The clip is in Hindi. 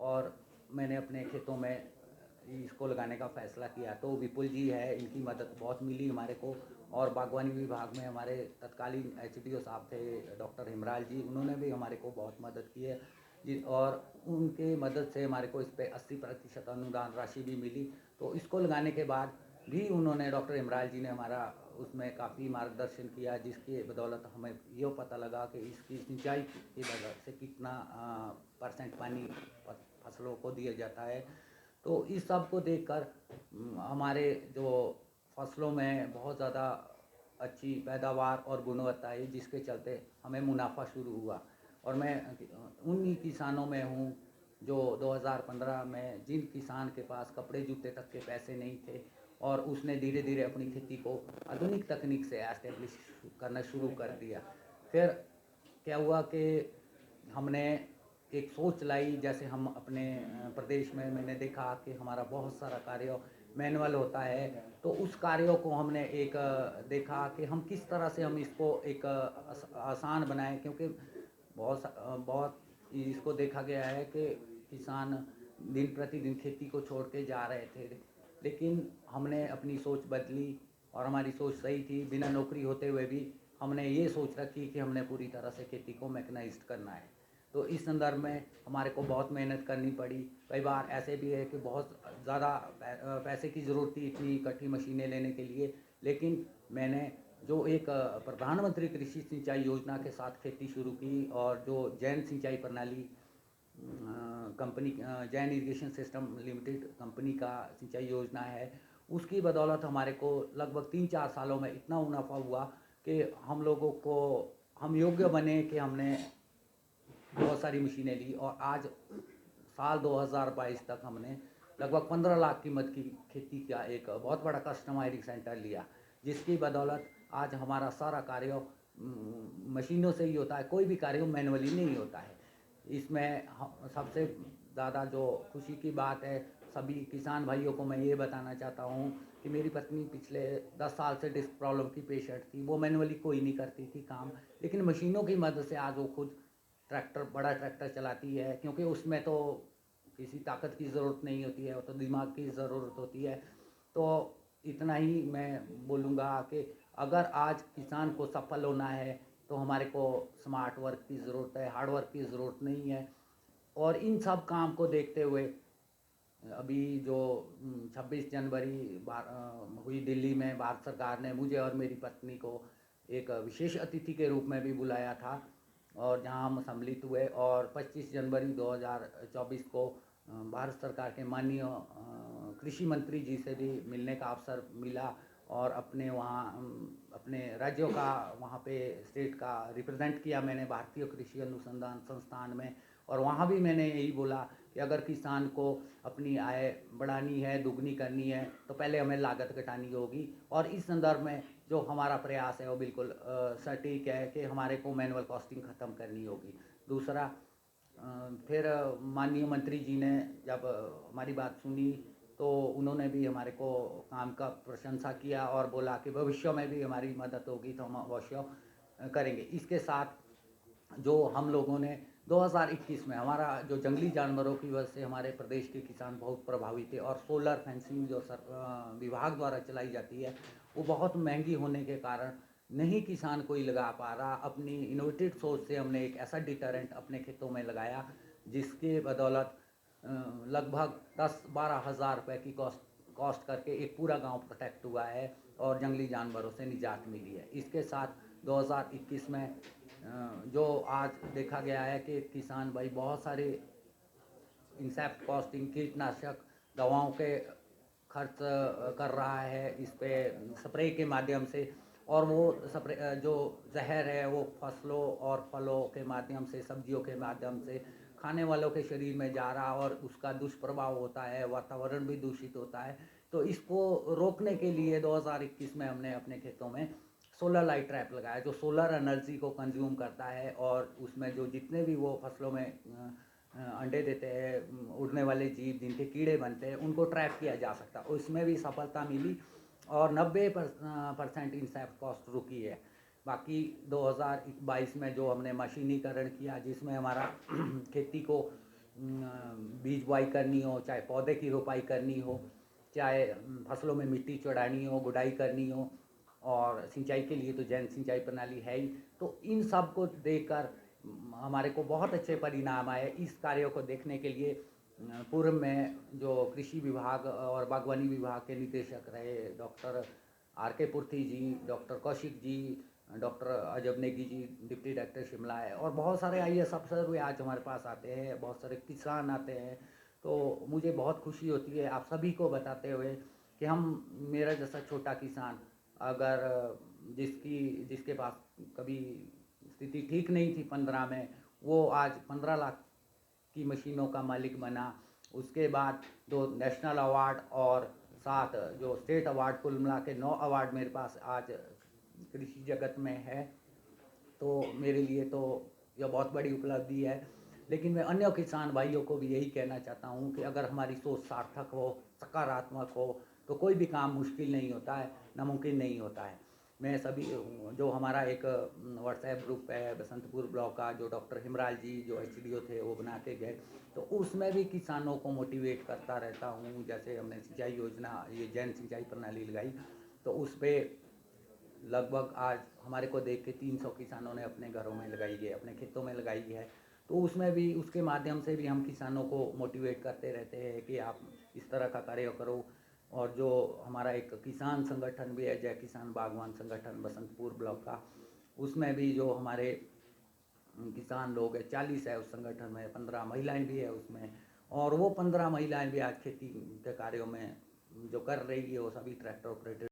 और मैंने अपने खेतों में इसको लगाने का फ़ैसला किया। तो विपुल जी है, इनकी मदद बहुत मिली हमारे को। और बागवानी विभाग में हमारे तत्कालीन एचडीओ साहब थे डॉक्टर हिमराल जी, उन्होंने भी हमारे को बहुत मदद की है जी। और उनके मदद से हमारे को इस पे 80% अनुदान राशि भी मिली। तो इसको लगाने के बाद भी उन्होंने, डॉक्टर हिमराल जी ने हमारा उसमें काफ़ी मार्गदर्शन किया, जिसकी बदौलत हमें ये पता लगा कि इसकी सिंचाई की वजह से कितना % पानी फसलों को दिया जाता है। तो इस सब को देखकर हमारे जो फसलों में बहुत ज़्यादा अच्छी पैदावार और गुणवत्ता आई, जिसके चलते हमें मुनाफा शुरू हुआ। और मैं उन्हीं किसानों में हूँ जो 2015 में, जिन किसान के पास कपड़े जूते तक के पैसे नहीं थे और उसने धीरे धीरे अपनी खेती को आधुनिक तकनीक से एस्टेब्लिश करना शुरू कर दिया। फिर क्या हुआ कि हमने एक सोच लाई, जैसे हम अपने प्रदेश में, मैंने देखा कि हमारा बहुत सारा कार्य मैनुअल होता है। तो उस कार्यों को हमने एक देखा कि हम किस तरह से हम इसको एक आसान बनाएं, क्योंकि बहुत इसको देखा गया है कि किसान दिन प्रतिदिन खेती को छोड़ के जा रहे थे। लेकिन हमने अपनी सोच बदली और हमारी सोच सही थी। बिना नौकरी होते हुए भी हमने ये सोच रखी कि हमने पूरी तरह से खेती को मैकेनाइज्ड करना है। तो इस संदर्भ में हमारे को बहुत मेहनत करनी पड़ी। कई बार ऐसे भी है कि बहुत ज़्यादा पैसे की ज़रूरत थी इतनी इकट्ठी मशीनें लेने के लिए। लेकिन मैंने जो एक प्रधानमंत्री कृषि सिंचाई योजना के साथ खेती शुरू की, और जो जैन सिंचाई प्रणाली company, Jain irrigation system limited company का सिंचाई योजना है, उसकी बदौलत हमारे को लगभग 3-4 सालों में इतना मुनाफा हुआ कि हम लोगों को, हम योग्य बने कि हमने बहुत सारी मशीनें ली। और आज साल 2022 तक हमने लगभग 15 लाख कीमत की खेती का एक बहुत बड़ा कस्टमाइजिंग सेंटर लिया, जिसकी बदौलत आज हमारा सारा कार्य मशीनों से ही होता है। कोई भी कार्य मैनुअली नहीं होता है। इसमें सबसे ज़्यादा जो खुशी की बात है, सभी किसान भाइयों को मैं ये बताना चाहता हूँ कि मेरी पत्नी पिछले 10 साल से डिस्क प्रॉब्लम की पेशेंट थी। वो मैनुअली कोई नहीं करती थी काम, लेकिन मशीनों की मदद से आज वो खुद बड़ा ट्रैक्टर चलाती है, क्योंकि उसमें तो किसी ताकत की ज़रूरत नहीं होती है, वो तो दिमाग की ज़रूरत होती है। तो इतना ही मैं बोलूँगा कि अगर आज किसान को सफल होना है तो हमारे को स्मार्ट वर्क की ज़रूरत है, हार्ड वर्क की ज़रूरत नहीं है। और इन सब काम को देखते हुए अभी जो 26 जनवरी हुई दिल्ली में, भारत सरकार ने मुझे और मेरी पत्नी को एक विशेष अतिथि के रूप में भी बुलाया था, और जहां हम सम्मिलित हुए। और 25 जनवरी 2024 को भारत सरकार के माननीय कृषि मंत्री जी से भी मिलने का अवसर मिला, और अपने वहाँ अपने राज्यों का, वहाँ पे स्टेट का रिप्रेजेंट किया मैंने भारतीय कृषि अनुसंधान संस्थान में। और वहाँ भी मैंने यही बोला कि अगर किसान को अपनी आय बढ़ानी है, दुगनी करनी है, तो पहले हमें लागत घटानी होगी। और इस संदर्भ में जो हमारा प्रयास है वो बिल्कुल सटीक है कि हमारे को मैनुअल कॉस्टिंग ख़त्म करनी होगी। दूसरा, फिर माननीय मंत्री जी ने जब हमारी बात सुनी, तो उन्होंने भी हमारे को काम का प्रशंसा किया और बोला कि भविष्य में भी हमारी मदद होगी तो हम अवश्य करेंगे। इसके साथ जो हम लोगों ने 2021 में, हमारा जो जंगली जानवरों की वजह से हमारे प्रदेश के किसान बहुत प्रभावित थे, और सोलर फेंसिंग जो विभाग द्वारा चलाई जाती है, वो बहुत महंगी होने के कारण नहीं किसान कोई लगा पा रहा। अपनी इनोवेटिव सोच से हमने एक ऐसा डिटरेंट अपने खेतों में लगाया, जिसके बदौलत लगभग 10-12 हज़ार रुपये की कॉस्ट करके एक पूरा गांव प्रोटेक्ट हुआ है और जंगली जानवरों से निजात मिली है। इसके साथ 2021 में जो आज देखा गया है कि किसान भाई बहुत सारे इंसेक्ट कॉस्टिंग, कीटनाशक दवाओं के खर्च कर रहा है इस पे स्प्रे के माध्यम से। और वो स्प्रे जो जहर है वो फसलों और फलों के माध्यम से, सब्जियों के माध्यम से खाने वालों के शरीर में जा रहा, और उसका दुष्प्रभाव होता है, वातावरण भी दूषित होता है। तो इसको रोकने के लिए 2021 में हमने अपने खेतों में सोलर लाइट ट्रैप लगाया, जो सोलर एनर्जी को कंज्यूम करता है, और उसमें जो जितने भी वो फसलों में अंडे देते हैं, उड़ने वाले जीव जिनके कीड़े बनते हैं, उनको ट्रैप किया जा सकता है। उसमें भी सफलता मिली और 90% इंसेक्ट कॉस्ट रुकी है। बाकी 2022 में जो हमने मशीनीकरण किया, जिसमें हमारा खेती को बीज बुआई करनी हो, चाहे पौधे की रोपाई करनी हो, चाहे फसलों में मिट्टी चढ़ानी हो, गुड़ाई करनी हो, और सिंचाई के लिए तो जैन सिंचाई प्रणाली है ही। तो इन सब को देखकर हमारे को बहुत अच्छे परिणाम आए। इस कार्यों को देखने के लिए पूर्व में जो कृषि विभाग और बागवानी विभाग के निदेशक रहे डॉक्टर R.K. पुर्थी जी, डॉक्टर कौशिक जी, डॉक्टर अजब नेगी जी, डिप्टी डायरेक्टर शिमला है, और बहुत सारे IAS अफसर भी आज हमारे पास आते हैं, बहुत सारे किसान आते हैं। तो मुझे बहुत खुशी होती है आप सभी को बताते हुए कि मेरा जैसा छोटा किसान, अगर जिसके पास कभी स्थिति ठीक नहीं थी 15 में, वो आज 15 लाख की मशीनों का मालिक बना। उसके बाद 2 नेशनल अवार्ड और 7 जो स्टेट अवार्ड, कुल मिला के 9 अवार्ड मेरे पास आज कृषि जगत में है। तो मेरे लिए तो यह बहुत बड़ी उपलब्धि है। लेकिन मैं अन्य किसान भाइयों को भी यही कहना चाहता हूँ कि अगर हमारी सोच सार्थक हो, सकारात्मक हो, तो कोई भी काम मुश्किल नहीं होता है, नामुमकिन नहीं होता है। मैं सभी जो हमारा एक व्हाट्सएप ग्रुप है बसंतपुर ब्लॉक का, जो डॉक्टर हिमराल जी जो HDO थे वो बना के गए, तो उसमें भी किसानों को मोटिवेट करता रहता हूँ। जैसे हमने सिंचाई योजना, ये जैन सिंचाई प्रणाली लगाई, तो उस पर लगभग आज हमारे को देख के 300 किसानों ने अपने घरों में लगाई है, अपने खेतों में लगाई है। तो उसमें भी, उसके माध्यम से भी हम किसानों को मोटिवेट करते रहते हैं कि आप इस तरह का कार्य करो। और जो हमारा एक किसान संगठन भी है, जय किसान बागवान संगठन बसंतपुर ब्लॉक का, उसमें भी जो हमारे किसान लोग हैं 40 है उस संगठन में, 15 महिलाएं भी है उसमें। और वो 15 महिलाएं भी आज खेती के कार्यों में जो कर रही है, वो सभी ट्रैक्टर ऑपरेटर